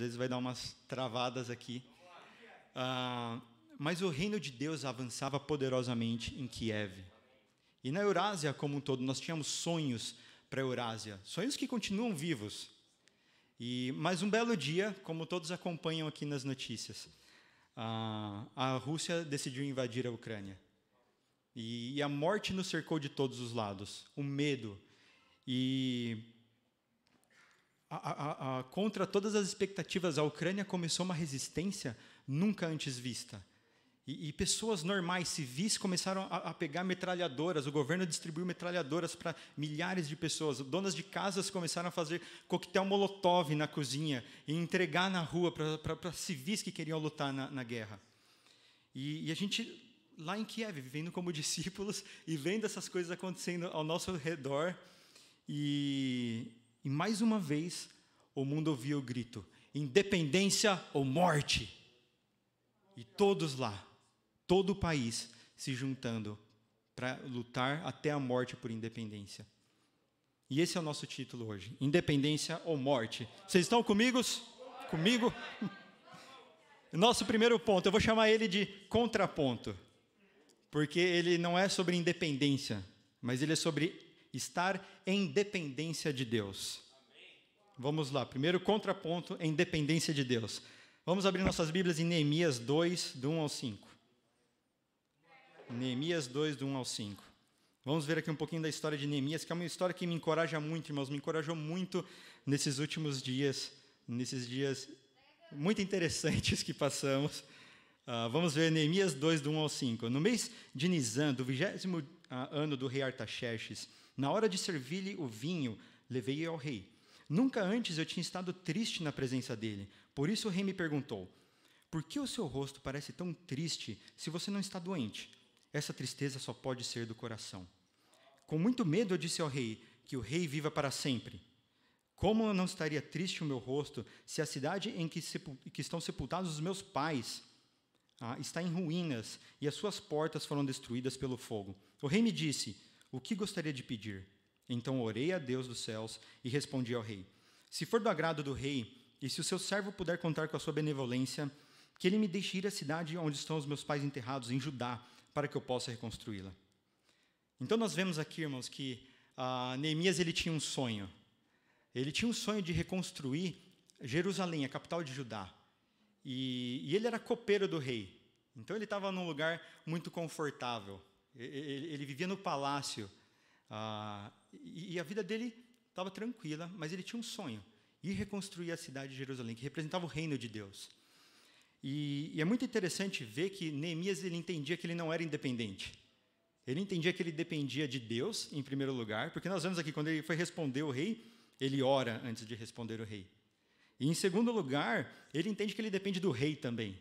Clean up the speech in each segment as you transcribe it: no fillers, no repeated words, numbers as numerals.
vezes vai dar umas travadas aqui. Mas o reino de Deus avançava poderosamente em Kiev. E na Eurásia como um todo, nós tínhamos sonhos para a Eurásia, sonhos que continuam vivos. Mas um belo dia, como todos acompanham aqui nas notícias, a Rússia decidiu invadir a Ucrânia. E a morte nos cercou de todos os lados, o medo. E contra todas as expectativas, a Ucrânia começou uma resistência nunca antes vista. E pessoas normais, civis, começaram a pegar metralhadoras. O governo distribuiu metralhadoras para milhares de pessoas. Donas de casas começaram a fazer coquetel molotov na cozinha e entregar na rua para civis que queriam lutar na guerra. E a gente, lá em Kiev, vivendo como discípulos e vendo essas coisas acontecendo ao nosso redor. E mais uma vez, o mundo ouvia o grito: independência ou morte. E todos lá, todo o país se juntando para lutar até a morte por independência. E esse é o nosso título hoje: independência ou morte. Vocês estão comigo? Comigo? Nosso primeiro ponto, eu vou chamar ele de contraponto, porque ele não é sobre independência, mas ele é sobre estar em dependência de Deus. Vamos lá, primeiro contraponto é independência de Deus. Vamos abrir nossas Bíblias em Neemias 2, do 1 ao 5. Neemias 2, do 1 ao 5. Vamos ver aqui um pouquinho da história de Neemias, que é uma história que me encoraja muito, irmãos, me encorajou muito nesses últimos dias, nesses dias muito interessantes que passamos. Vamos ver Neemias 2, do 1 ao 5. No mês de Nisan, do 20º ano do rei Artaxerxes, na hora de servir-lhe o vinho, levei-o ao rei. Nunca antes eu tinha estado triste na presença dele. Por isso o rei me perguntou: por que o seu rosto parece tão triste se você não está doente? Essa tristeza só pode ser do coração. Com muito medo eu disse ao rei: que o rei viva para sempre. Como não estaria triste o meu rosto se a cidade em que estão sepultados os meus pais está em ruínas e as suas portas foram destruídas pelo fogo? O rei me disse: o que gostaria de pedir? Então orei a Deus dos céus e respondi ao rei: se for do agrado do rei, e se o seu servo puder contar com a sua benevolência, que ele me deixe ir à cidade onde estão os meus pais enterrados, em Judá, para que eu possa reconstruí-la. Então nós vemos aqui, irmãos, que Neemias ele tinha um sonho. Ele tinha um sonho de reconstruir Jerusalém, a capital de Judá. E ele era copeiro do rei. Então ele estava num lugar muito confortável. Ele vivia no palácio. E a vida dele estava tranquila, mas ele tinha um sonho: ir reconstruir a cidade de Jerusalém, que representava o reino de Deus. E é muito interessante ver que Neemias ele entendia que ele não era independente. Ele entendia que ele dependia de Deus, em primeiro lugar, porque nós vemos aqui, quando ele foi responder o rei, ele ora antes de responder o rei. E, em segundo lugar, ele entende que ele depende do rei também.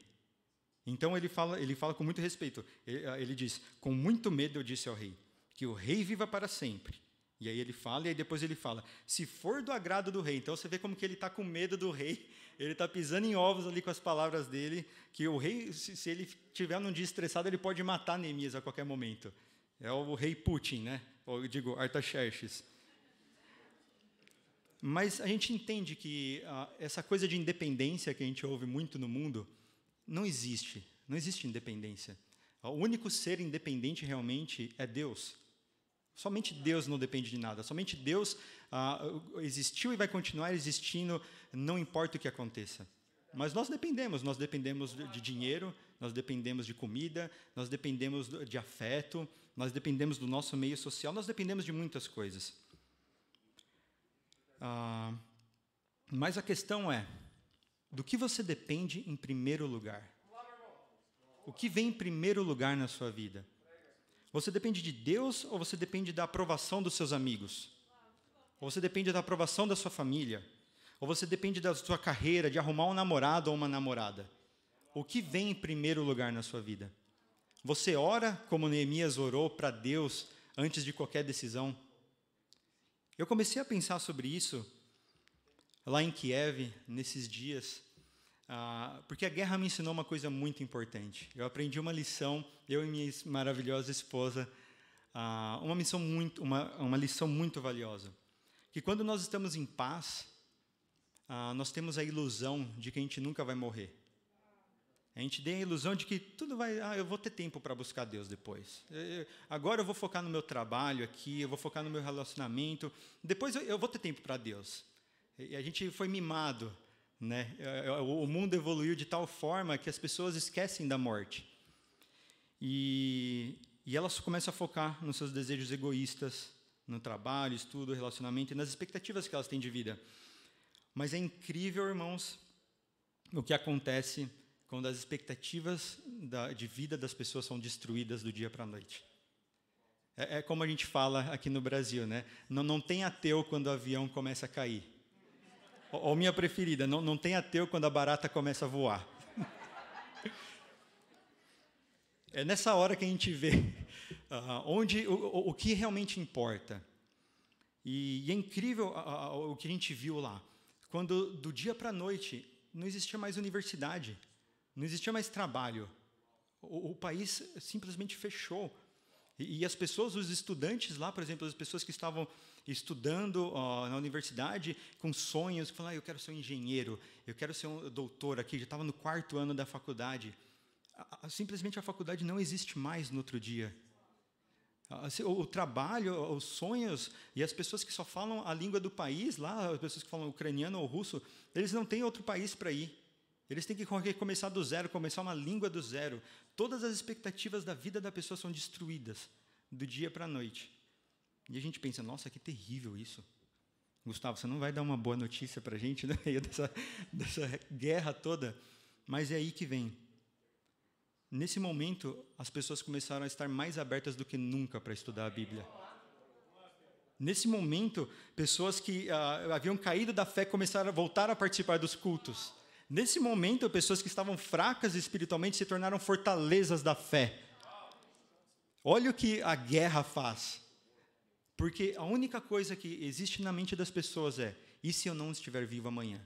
Então, ele fala com muito respeito. Ele diz: com muito medo eu disse ao rei, que o rei viva para sempre. E aí ele fala, e aí depois ele fala: se for do agrado do rei. Então, você vê como que ele está com medo do rei. Ele está pisando em ovos ali com as palavras dele, que o rei, se ele estiver num dia estressado, ele pode matar Neemias a qualquer momento. É o rei Putin, né? Ou eu digo, Artaxerxes. Mas a gente entende que essa coisa de independência que a gente ouve muito no mundo, não existe. Não existe independência. O único ser independente realmente é Deus. Somente Deus não depende de nada. Somente Deus existiu e vai continuar existindo, não importa o que aconteça. Mas nós dependemos de dinheiro, nós dependemos de comida, nós dependemos de afeto, nós dependemos do nosso meio social, nós dependemos de muitas coisas. Mas a questão é, do que você depende em primeiro lugar? O que vem em primeiro lugar na sua vida? Você depende de Deus ou você depende da aprovação dos seus amigos? Ou você depende da aprovação da sua família? Ou você depende da sua carreira, de arrumar um namorado ou uma namorada? O que vem em primeiro lugar na sua vida? Você ora como Neemias orou para Deus antes de qualquer decisão? Eu comecei a pensar sobre isso lá em Kiev, nesses dias, porque a guerra me ensinou uma coisa muito importante. Eu aprendi uma lição, eu e minha maravilhosa esposa, uma lição muito valiosa. Que quando nós estamos em paz, nós temos a ilusão de que a gente nunca vai morrer. A gente tem a ilusão de que tudo vai... eu vou ter tempo para buscar Deus depois. Agora eu vou focar no meu trabalho aqui, eu vou focar no meu relacionamento. Depois eu vou ter tempo para Deus. E a gente foi mimado, né? O mundo evoluiu de tal forma que as pessoas esquecem da morte. E elas começam a focar nos seus desejos egoístas, no trabalho, estudo, relacionamento e nas expectativas que elas têm de vida. Mas é incrível, irmãos, o que acontece quando as expectativas de vida das pessoas são destruídas do dia para a noite. É como a gente fala aqui no Brasil, né? Não tem ateu quando o avião começa a cair. Ou minha preferida, não tem ateu quando a barata começa a voar. É nessa hora que a gente vê o que realmente importa. E é incrível o que a gente viu lá. Quando, do dia para a noite, não existia mais universidade, não existia mais trabalho. O país simplesmente fechou. E as pessoas, os estudantes lá, por exemplo, as pessoas que estavam estudando na universidade com sonhos, que falaram, eu quero ser um engenheiro, eu quero ser um doutor aqui, já estava no 4º ano da faculdade. Simplesmente a faculdade não existe mais no outro dia. O trabalho, os sonhos, e as pessoas que só falam a língua do país, lá, as pessoas que falam ucraniano ou russo, eles não têm outro país para ir. Eles têm que começar do zero, começar uma língua do zero. Todas as expectativas da vida da pessoa são destruídas, do dia para a noite. E a gente pensa, nossa, que terrível isso. Gustavo, você não vai dar uma boa notícia para a gente, no meio dessa guerra toda? Mas é aí que vem. Nesse momento, as pessoas começaram a estar mais abertas do que nunca para estudar a Bíblia. Nesse momento, pessoas que haviam caído da fé começaram a voltar a participar dos cultos. Nesse momento, pessoas que estavam fracas espiritualmente se tornaram fortalezas da fé. Olha o que a guerra faz. Porque a única coisa que existe na mente das pessoas é, e se eu não estiver vivo amanhã?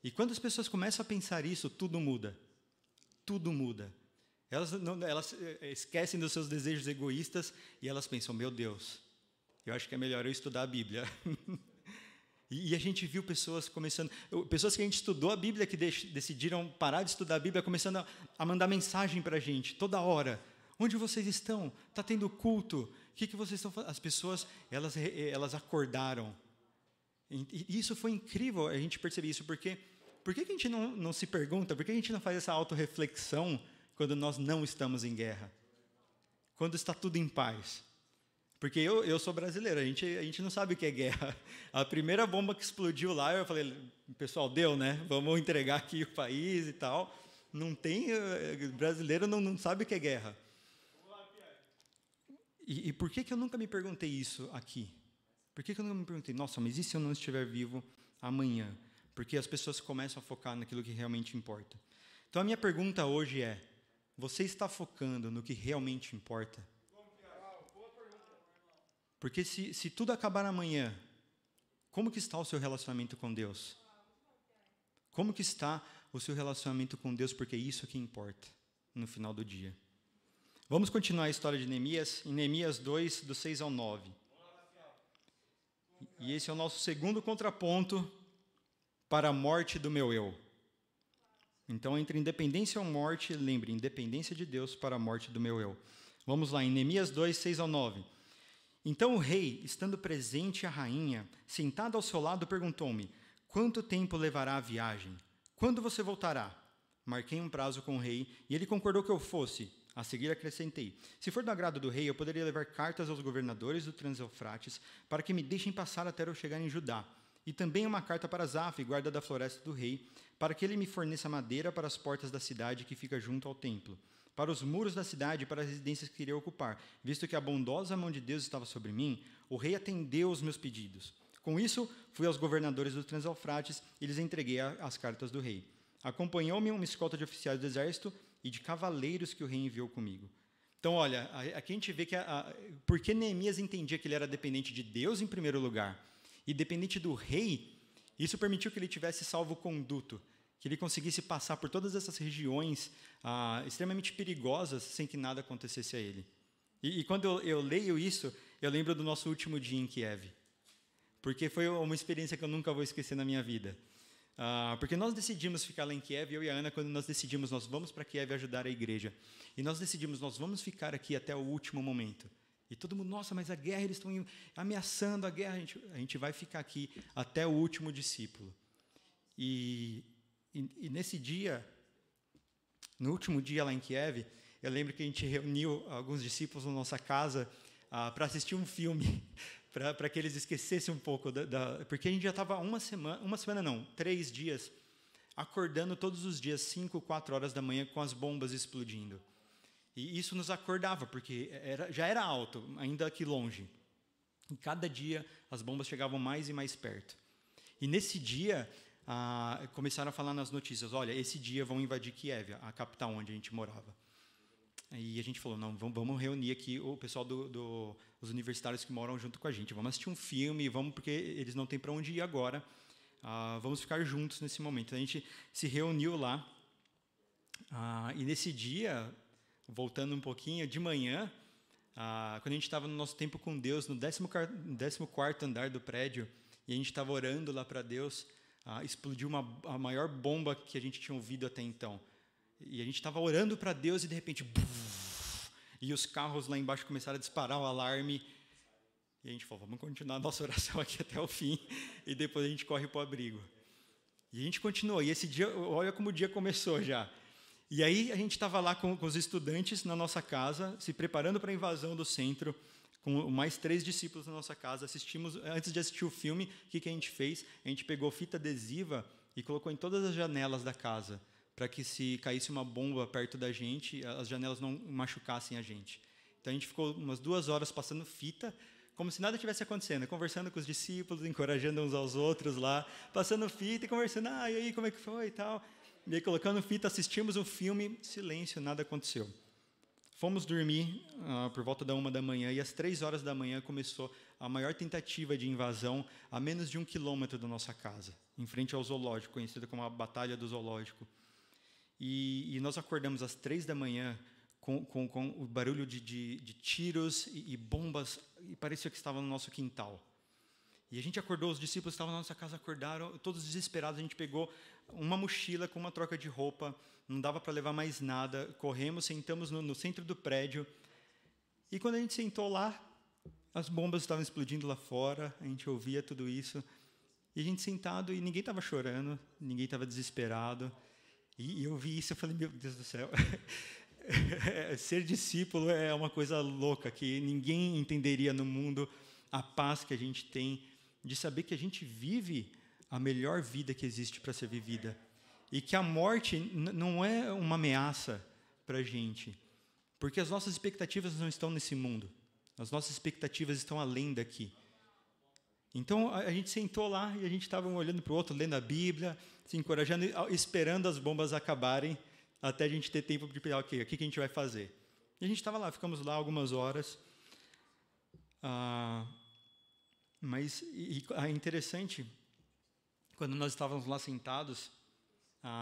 E quando as pessoas começam a pensar isso, tudo muda. Tudo muda. Elas esquecem dos seus desejos egoístas e elas pensam, meu Deus, eu acho que é melhor eu estudar a Bíblia. E a gente viu pessoas que a gente estudou a Bíblia, que decidiram parar de estudar a Bíblia, começando a mandar mensagem para a gente, toda hora. Onde vocês estão? Está tendo culto? O que vocês estão fazendo? As pessoas, elas acordaram. E isso foi incrível, a gente perceber isso, porque por que a gente não se pergunta, por que a gente não faz essa autorreflexão quando nós não estamos em guerra? Quando está tudo em paz? Porque eu sou brasileiro, a gente não sabe o que é guerra. A primeira bomba que explodiu lá, eu falei, pessoal, deu, né? Vamos entregar aqui o país e tal. Não tem, brasileiro não sabe o que é guerra. E por que eu nunca me perguntei isso aqui? Por que eu nunca me perguntei, nossa, mas e se eu não estiver vivo amanhã? Porque as pessoas começam a focar naquilo que realmente importa. Então, a minha pergunta hoje é, você está focando no que realmente importa? Porque se tudo acabar amanhã, como que está o seu relacionamento com Deus? Como que está o seu relacionamento com Deus? Porque é isso que importa no final do dia. Vamos continuar a história de Neemias, em Neemias 2, do 6 ao 9. E esse é o nosso segundo contraponto para a morte do meu eu. Então, entre independência ou morte, lembre, independência de Deus para a morte do meu eu. Vamos lá, em Neemias 2, 6 ao 9. Então o rei, estando presente a rainha, sentada ao seu lado, perguntou-me, quanto tempo levará a viagem? Quando você voltará? Marquei um prazo com o rei, e ele concordou que eu fosse. A seguir acrescentei, se for do agrado do rei, eu poderia levar cartas aos governadores do Trans-Eufrates, para que me deixem passar até eu chegar em Judá. E também uma carta para Zaf, guarda da floresta do rei, para que ele me forneça madeira para as portas da cidade que fica junto ao templo, para os muros da cidade e para as residências que iria ocupar. Visto que a bondosa mão de Deus estava sobre mim, o rei atendeu os meus pedidos. Com isso, fui aos governadores do Trans-Eufrates e lhes entreguei as cartas do rei. Acompanhou-me uma escolta de oficiais do exército e de cavaleiros que o rei enviou comigo. Então, olha, aqui a gente vê que porque Neemias entendia que ele era dependente de Deus em primeiro lugar e dependente do rei, isso permitiu que ele tivesse salvo-conduto, que ele conseguisse passar por todas essas regiões extremamente perigosas sem que nada acontecesse a ele. E quando eu leio isso, eu lembro do nosso último dia em Kiev. porque foi uma experiência que eu nunca vou esquecer na minha vida. Porque nós decidimos ficar lá em Kiev, eu e a Ana, quando nós decidimos, nós vamos para Kiev ajudar a igreja. E nós decidimos, nós vamos ficar aqui até o último momento. E todo mundo, nossa, mas a guerra, eles estão ameaçando a guerra, a gente vai ficar aqui até o último discípulo. E nesse dia, no último dia lá em Kiev, eu lembro que a gente reuniu alguns discípulos na nossa casa para assistir um filme, para que eles esquecessem um pouco, porque a gente já estava 3 dias, acordando todos os dias, 5, 4 horas da manhã, com as bombas explodindo. E isso nos acordava, porque já era alto, ainda aqui longe. E cada dia as bombas chegavam mais e mais perto. E nesse dia, começaram a falar nas notícias, olha, esse dia vão invadir Kiev, a capital onde a gente morava. E a gente falou, não, vamos reunir aqui o pessoal os universitários que moram junto com a gente, vamos assistir um filme, porque eles não têm para onde ir agora, vamos ficar juntos nesse momento. A gente se reuniu lá, e nesse dia, voltando um pouquinho, de manhã, quando a gente estava no nosso tempo com Deus, no 14º andar do prédio, e a gente estava orando lá para Deus, explodiu a maior bomba que a gente tinha ouvido até então. E a gente estava orando para Deus e, de repente, e os carros lá embaixo começaram a disparar o alarme. E a gente falou, vamos continuar a nossa oração aqui até o fim, e depois a gente corre para o abrigo. E a gente continuou. E esse dia, olha como o dia começou já. E aí a gente estava lá com os estudantes na nossa casa, se preparando para a invasão do centro, com mais 3 discípulos na nossa casa. Antes de assistir o filme, o que a gente fez? A gente pegou fita adesiva e colocou em todas as janelas da casa, para que se caísse uma bomba perto da gente, as janelas não machucassem a gente. Então a gente ficou umas 2 horas passando fita, como se nada tivesse acontecendo, conversando com os discípulos, encorajando uns aos outros lá, passando fita e conversando, e aí, como é que foi e tal. E aí, colocando fita, assistimos o filme, silêncio, nada aconteceu. Fomos dormir por volta da 1 da manhã, e às 3 horas da manhã começou a maior tentativa de invasão a menos de 1 quilômetro da nossa casa, em frente ao zoológico, conhecido como a Batalha do Zoológico. E nós acordamos às 3 da manhã com o barulho de tiros e bombas, e parecia que estava no nosso quintal. E a gente acordou, os discípulos estavam na nossa casa, acordaram, todos desesperados. A gente pegou uma mochila com uma troca de roupa, não dava para levar mais nada, corremos, sentamos no centro do prédio, e quando a gente sentou lá, as bombas estavam explodindo lá fora, a gente ouvia tudo isso, e a gente sentado, e ninguém estava chorando, ninguém estava desesperado. E eu vi isso e falei, meu Deus do céu, ser discípulo é uma coisa louca, que ninguém entenderia no mundo, a paz que a gente tem, de saber que a gente vive a melhor vida que existe para ser vivida. E que a morte não é uma ameaça para a gente, porque as nossas expectativas não estão nesse mundo, as nossas expectativas estão além daqui. Então, a gente sentou lá e a gente estava um olhando para o outro, lendo a Bíblia, se encorajando, esperando as bombas acabarem, até a gente ter tempo de pensar, ok, o que a gente vai fazer? E a gente estava lá, ficamos lá algumas horas. Mas é interessante, quando nós estávamos lá sentados,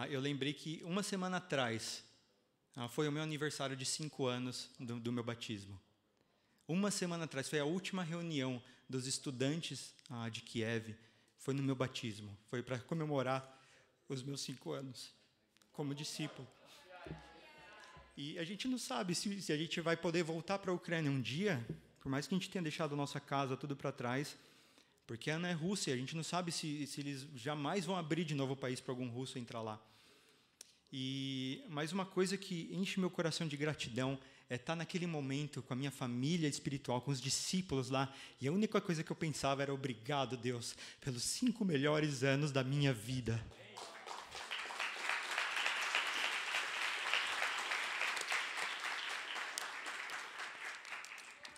eu lembrei que 1 semana atrás foi o meu aniversário de 5 anos do meu batismo. 1 semana atrás, foi a última reunião dos estudantes de Kiev, foi no meu batismo, foi para comemorar os meus 5 anos como discípulo. E a gente não sabe se a gente vai poder voltar para a Ucrânia um dia, por mais que a gente tenha deixado a nossa casa, tudo para trás, porque a Ana é Rússia, a gente não sabe se eles jamais vão abrir de novo o país para algum russo entrar lá. Mas uma coisa que enche meu coração de gratidão é estar naquele momento com a minha família espiritual, com os discípulos lá, e a única coisa que eu pensava era obrigado, Deus, pelos 5 melhores anos da minha vida.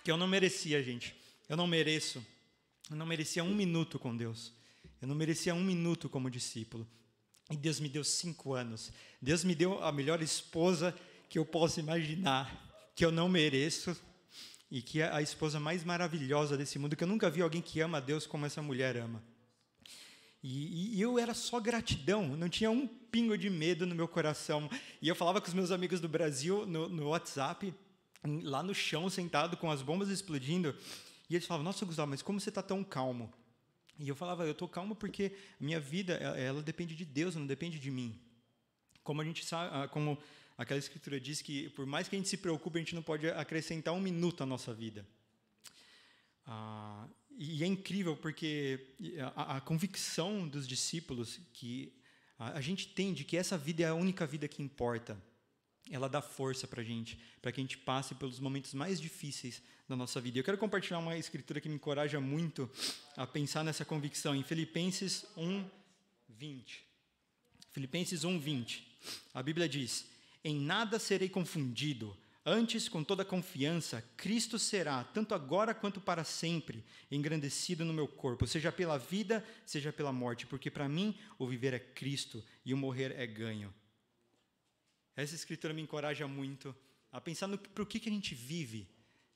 Que eu não merecia, gente. Eu não mereço. Eu não merecia 1 minuto com Deus. Eu não merecia 1 minuto como discípulo. E Deus me deu 5 anos. Deus me deu a melhor esposa que eu posso imaginar, que eu não mereço, e que é a esposa mais maravilhosa desse mundo, que eu nunca vi alguém que ama a Deus como essa mulher ama. E eu era só gratidão, não tinha um pingo de medo no meu coração. E eu falava com os meus amigos do Brasil no WhatsApp, lá no chão, sentado com as bombas explodindo, e eles falavam, nossa, Gustavo, mas como você está tão calmo? E eu falava, eu estou calmo porque minha vida, ela depende de Deus, não depende de mim. Como a gente sabe, como aquela escritura diz que por mais que a gente se preocupe, a gente não pode acrescentar um minuto à nossa vida. E é incrível porque a convicção dos discípulos que a gente tem de que essa vida é a única vida que importa, ela dá força para que a gente passe pelos momentos mais difíceis da nossa vida. Eu quero compartilhar uma escritura que me encoraja muito a pensar nessa convicção, em Filipenses 1:20. Filipenses 1:20. A Bíblia diz: em nada serei confundido, antes, com toda confiança, Cristo será, tanto agora quanto para sempre, engrandecido no meu corpo, seja pela vida, seja pela morte, porque para mim o viver é Cristo e o morrer é ganho. Essa escritura me encoraja muito a pensar para o que a gente vive,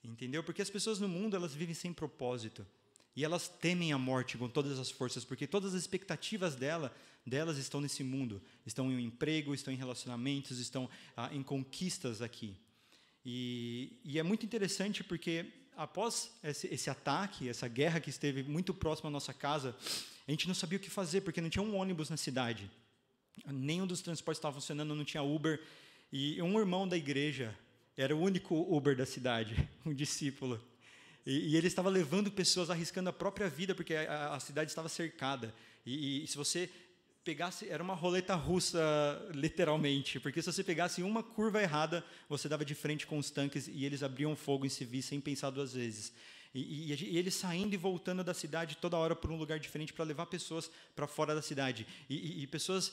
entendeu? Porque as pessoas no mundo, elas vivem sem propósito. E elas temem a morte com todas as forças, porque todas as expectativas delas estão nesse mundo. Estão em um emprego, estão em relacionamentos, estão em conquistas aqui. E é muito interessante porque após esse ataque, essa guerra que esteve muito próxima à nossa casa, a gente não sabia o que fazer, porque não tinha um ônibus na cidade. Nenhum dos transportes estava funcionando, não tinha Uber. E um irmão da igreja era o único Uber da cidade, um discípulo. E ele estava levando pessoas, arriscando a própria vida, porque a cidade estava cercada. E se você pegasse, era uma roleta russa, literalmente, porque se você pegasse uma curva errada, você dava de frente com os tanques e eles abriam fogo em civis sem pensar duas vezes. E eles saindo e voltando da cidade toda hora por um lugar diferente para levar pessoas para fora da cidade. E pessoas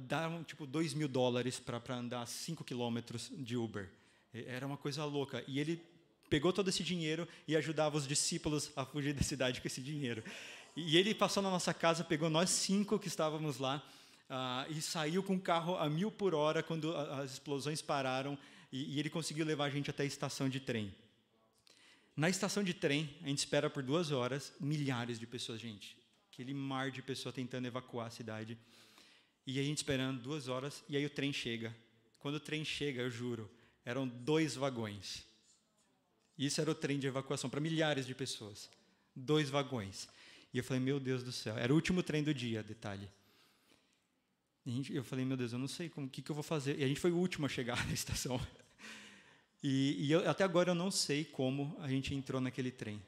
davam tipo $2.000 para andar 5 quilômetros de Uber. Era uma coisa louca. E ele pegou todo esse dinheiro e ajudava os discípulos a fugir da cidade com esse dinheiro. E ele passou na nossa casa, pegou nós 5 que estávamos lá e saiu com o carro a 1.000 por hora quando as explosões pararam e ele conseguiu levar a gente até a estação de trem. Na estação de trem, a gente espera por 2 horas, milhares de pessoas, gente. Aquele mar de pessoas tentando evacuar a cidade. E a gente esperando 2 horas, e aí o trem chega. Quando o trem chega, eu juro, eram 2 vagões. Isso era o trem de evacuação para milhares de pessoas. 2 vagões. E eu falei, meu Deus do céu. Era o último trem do dia, detalhe. Eu falei, meu Deus, eu não sei o que eu vou fazer. E a gente foi o último a chegar na estação. Até agora eu não sei como a gente entrou naquele trem.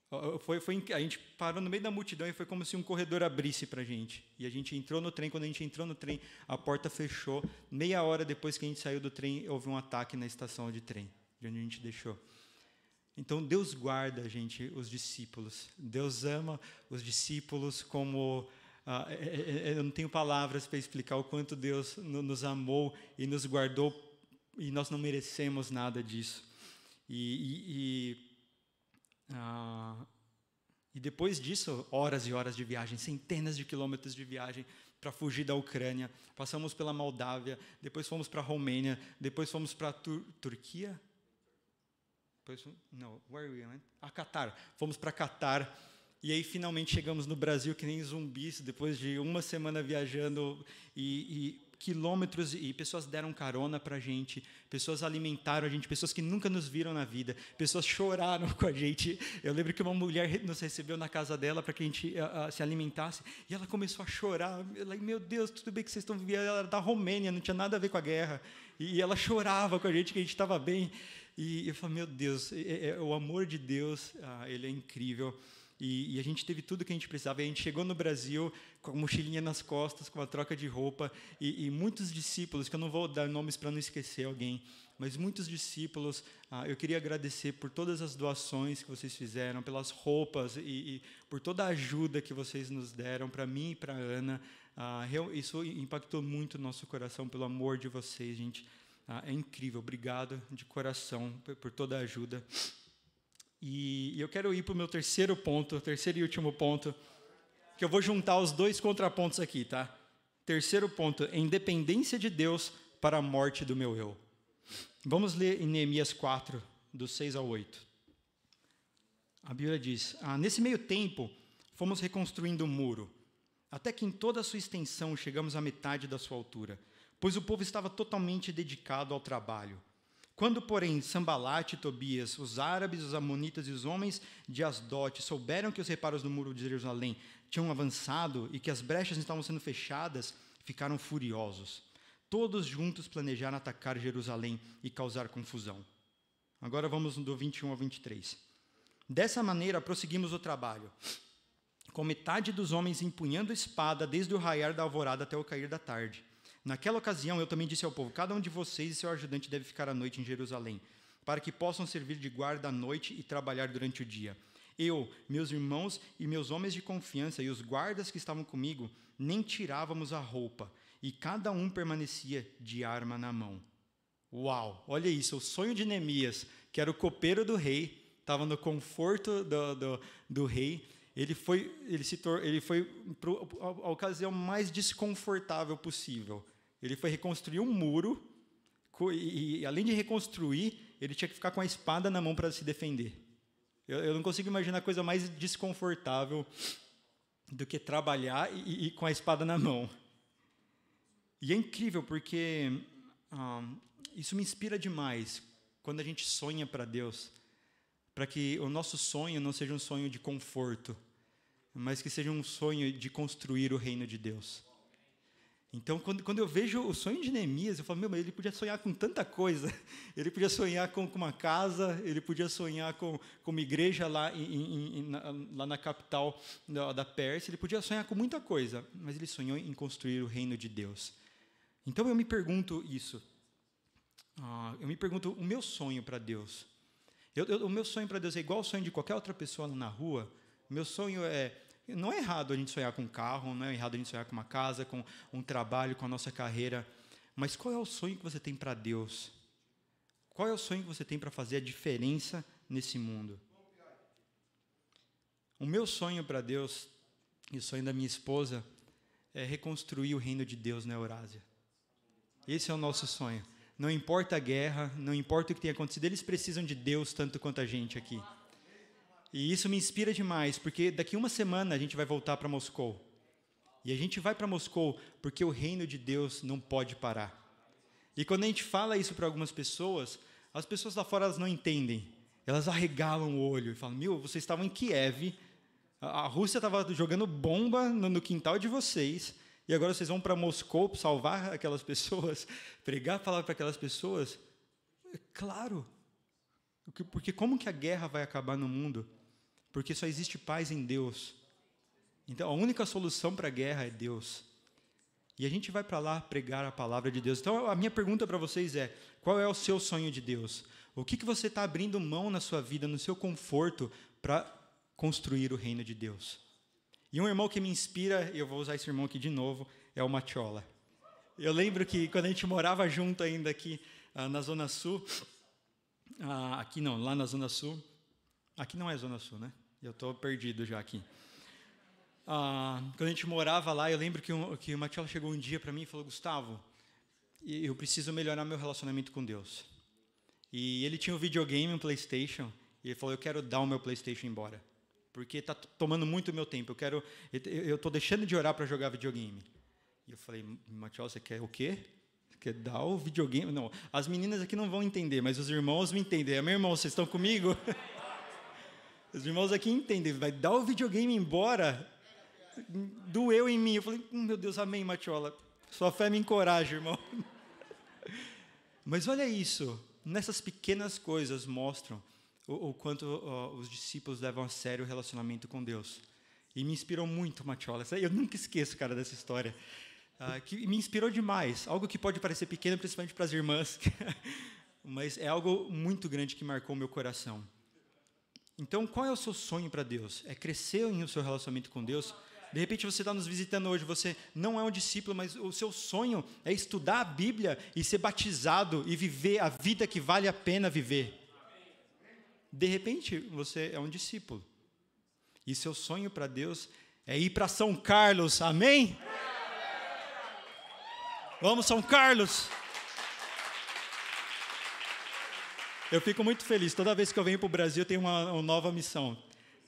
A gente parou no meio da multidão e foi como se um corredor abrisse para a gente. E a gente entrou no trem. Quando a gente entrou no trem, a porta fechou. Meia hora depois que a gente saiu do trem, houve um ataque na estação de trem, de onde a gente deixou. Então, Deus guarda, gente, os discípulos. Deus ama os discípulos como... eu não tenho palavras para explicar o quanto Deus nos amou e nos guardou, e nós não merecemos nada disso. E depois disso, horas e horas de viagem, centenas de quilômetros de viagem para fugir da Ucrânia. Passamos pela Moldávia, depois fomos para a Romênia, depois fomos para a Turquia. Catar. Fomos para Catar. E aí, finalmente, chegamos no Brasil que nem zumbis, depois de uma semana viajando e quilômetros, e pessoas deram carona para a gente, pessoas alimentaram a gente, pessoas que nunca nos viram na vida, pessoas choraram com a gente. Eu lembro que uma mulher nos recebeu na casa dela para que a gente se alimentasse, e ela começou a chorar. Ela, meu Deus, tudo bem que vocês estão vivendo? Ela era da Romênia, não tinha nada a ver com a guerra, e ela chorava com a gente estava bem. E eu falei, meu Deus, o amor de Deus, ele é incrível. E a gente teve tudo que a gente precisava. E a gente chegou no Brasil com a mochilinha nas costas, com a troca de roupa. E muitos discípulos, que eu não vou dar nomes para não esquecer alguém, mas muitos discípulos, eu queria agradecer por todas as doações que vocês fizeram, pelas roupas e por toda a ajuda que vocês nos deram, para mim e para a Ana. Isso impactou muito o nosso coração, pelo amor de vocês, gente. É incrível. Obrigado de coração por toda a ajuda. E eu quero ir para o meu terceiro e último ponto, que eu vou juntar os 2 contrapontos aqui, tá? Terceiro ponto, independência de Deus para a morte do meu eu. Vamos ler em Neemias 4, do 6 ao 8. A Bíblia diz, nesse meio tempo, fomos reconstruindo o muro, até que em toda a sua extensão chegamos à metade da sua altura, pois o povo estava totalmente dedicado ao trabalho. Quando, porém, Sambalate e Tobias, os árabes, os amonitas e os homens de Asdote souberam que os reparos do muro de Jerusalém tinham avançado e que as brechas estavam sendo fechadas, ficaram furiosos. Todos juntos planejaram atacar Jerusalém e causar confusão. Agora vamos do 21 ao 23. Dessa maneira, prosseguimos o trabalho, com metade dos homens empunhando espada desde o raiar da alvorada até o cair da tarde. Naquela ocasião, eu também disse ao povo, cada um de vocês e seu ajudante deve ficar à noite em Jerusalém, para que possam servir de guarda à noite e trabalhar durante o dia. Eu, meus irmãos e meus homens de confiança e os guardas que estavam comigo, nem tirávamos a roupa, e cada um permanecia de arma na mão. Uau, olha isso, o sonho de Neemias, que era o copeiro do rei, estava no conforto do rei, ele foi para a ocasião mais desconfortável possível. Ele foi reconstruir um muro, e além de reconstruir, ele tinha que ficar com a espada na mão para se defender. Eu não consigo imaginar coisa mais desconfortável do que trabalhar e com a espada na mão. E é incrível, porque isso me inspira demais, quando a gente sonha para Deus, para que o nosso sonho não seja um sonho de conforto, mas que seja um sonho de construir o reino de Deus. Então, quando eu vejo o sonho de Neemias, eu falo, meu, mas ele podia sonhar com tanta coisa. Ele podia sonhar com uma casa, ele podia sonhar com uma igreja lá na capital da Pérsia, ele podia sonhar com muita coisa, mas ele sonhou em construir o reino de Deus. Então, eu me pergunto isso. Eu me pergunto, o meu sonho para Deus. O meu sonho para Deus é igual ao sonho de qualquer outra pessoa na rua. O meu sonho não é errado a gente sonhar com um carro, não é errado a gente sonhar com uma casa, com um trabalho, com a nossa carreira, mas qual é o sonho que você tem para Deus? Qual é o sonho que você tem para fazer a diferença nesse mundo? O meu sonho para Deus, e o sonho da minha esposa, é reconstruir o reino de Deus na Eurásia. Esse é o nosso sonho. Não importa a guerra, não importa o que tenha acontecido, eles precisam de Deus tanto quanto a gente aqui. E isso me inspira demais, porque daqui uma semana a gente vai voltar para Moscou. E a gente vai para Moscou porque o reino de Deus não pode parar. E quando a gente fala isso para algumas pessoas, as pessoas lá fora elas não entendem. Elas arregalam o olho e falam, vocês estavam em Kiev, a Rússia estava jogando bomba no quintal de vocês, e agora vocês vão para Moscou para salvar aquelas pessoas, pregar a palavra para aquelas pessoas. É claro, porque como que a guerra vai acabar no mundo? Porque só existe paz em Deus. Então, a única solução para a guerra é Deus. E a gente vai para lá pregar a palavra de Deus. Então, a minha pergunta para vocês é, qual é o seu sonho de Deus? O que você está abrindo mão na sua vida, no seu conforto, para construir o reino de Deus? E um irmão que me inspira, e eu vou usar esse irmão aqui de novo, é o Matiola. Eu lembro que quando a gente morava junto ainda aqui na Zona Sul, aqui não, lá na Zona Sul, aqui não é Zona Sul, né? Eu estou perdido já aqui. Quando a gente morava lá, eu lembro que o Matiola chegou um dia para mim e falou, Gustavo, eu preciso melhorar meu relacionamento com Deus. E ele tinha um videogame, um PlayStation, e ele falou, eu quero dar o meu PlayStation embora, porque está tomando muito o meu tempo, eu estou deixando de orar para jogar videogame. E eu falei, Matiola, você quer o quê? Você quer dar o videogame? Não, as meninas aqui não vão entender, mas os irmãos vão entender. Meu irmão, vocês estão comigo? Os irmãos aqui entendem, vai dar o videogame embora? Doeu em mim. Eu falei, meu Deus, amém, Matiola. Sua fé me encoraja, irmão. Mas olha isso, nessas pequenas coisas mostram o quanto os discípulos levam a sério o relacionamento com Deus. E me inspirou muito, Matiola. Eu nunca esqueço, cara, dessa história. Que me inspirou demais. Algo que pode parecer pequeno, principalmente para as irmãs, mas é algo muito grande que marcou meu coração. Então, qual é o seu sonho para Deus? É crescer no seu relacionamento com Deus? De repente, você está nos visitando hoje, você não é um discípulo, mas o seu sonho é estudar a Bíblia e ser batizado e viver a vida que vale a pena viver. De repente, você é um discípulo. E seu sonho para Deus é ir para São Carlos, amém? Vamos, São Carlos! Eu fico muito feliz. Toda vez que eu venho para o Brasil, eu tenho uma nova missão.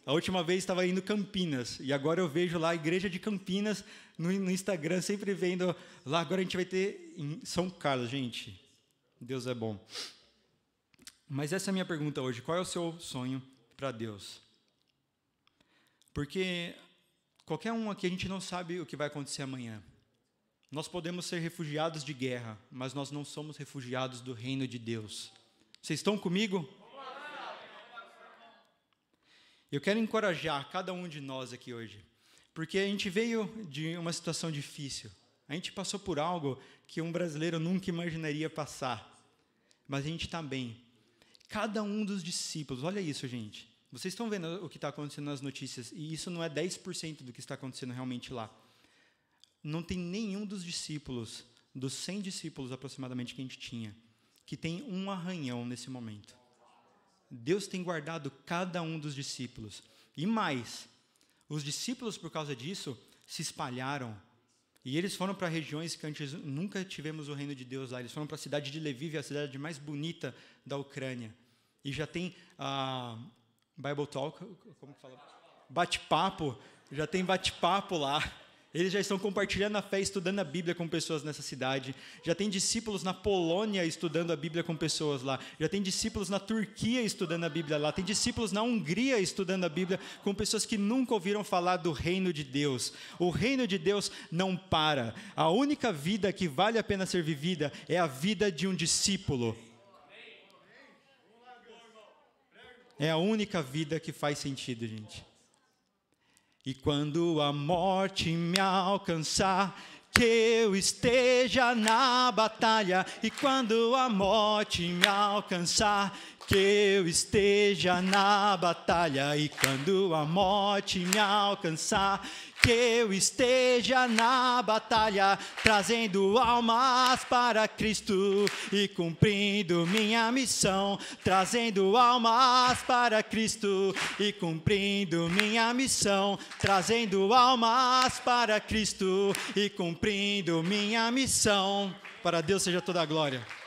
A última vez estava indo Campinas, e agora eu vejo lá a igreja de Campinas no Instagram, sempre vendo lá. Agora a gente vai ter em São Carlos, gente. Deus é bom. Mas essa é a minha pergunta hoje. Qual é o seu sonho para Deus? Porque qualquer um aqui, a gente não sabe o que vai acontecer amanhã. Nós podemos ser refugiados de guerra, mas nós não somos refugiados do reino de Deus. Vocês estão comigo? Eu quero encorajar cada um de nós aqui hoje, porque a gente veio de uma situação difícil. A gente passou por algo que um brasileiro nunca imaginaria passar, mas a gente está bem. Cada um dos discípulos, olha isso, gente. Vocês estão vendo o que está acontecendo nas notícias, e isso não é 10% do que está acontecendo realmente lá. Não tem nenhum dos discípulos, dos 100 discípulos aproximadamente que a gente tinha, que tem um arranhão nesse momento. Deus tem guardado cada um dos discípulos. E mais, os discípulos, por causa disso, se espalharam. E eles foram para regiões que antes nunca tivemos o reino de Deus lá. Eles foram para a cidade de Lviv, a cidade mais bonita da Ucrânia. E já tem Bible Talk, como que fala? Bate-papo, já tem bate-papo lá. Eles já estão compartilhando a fé, estudando a Bíblia com pessoas nessa cidade. Já tem discípulos na Polônia estudando a Bíblia com pessoas lá. Já tem discípulos na Turquia estudando a Bíblia lá. Tem discípulos na Hungria estudando a Bíblia com pessoas que nunca ouviram falar do reino de Deus. O reino de Deus não para. A única vida que vale a pena ser vivida é a vida de um discípulo. É a única vida que faz sentido, gente. E quando a morte me alcançar, que eu esteja na batalha. E quando a morte me alcançar, que eu esteja na batalha. E quando a morte me alcançar, que eu esteja na batalha, trazendo almas para Cristo e cumprindo minha missão, trazendo almas para Cristo e cumprindo minha missão, trazendo almas para Cristo e cumprindo minha missão. Para Deus seja toda a glória.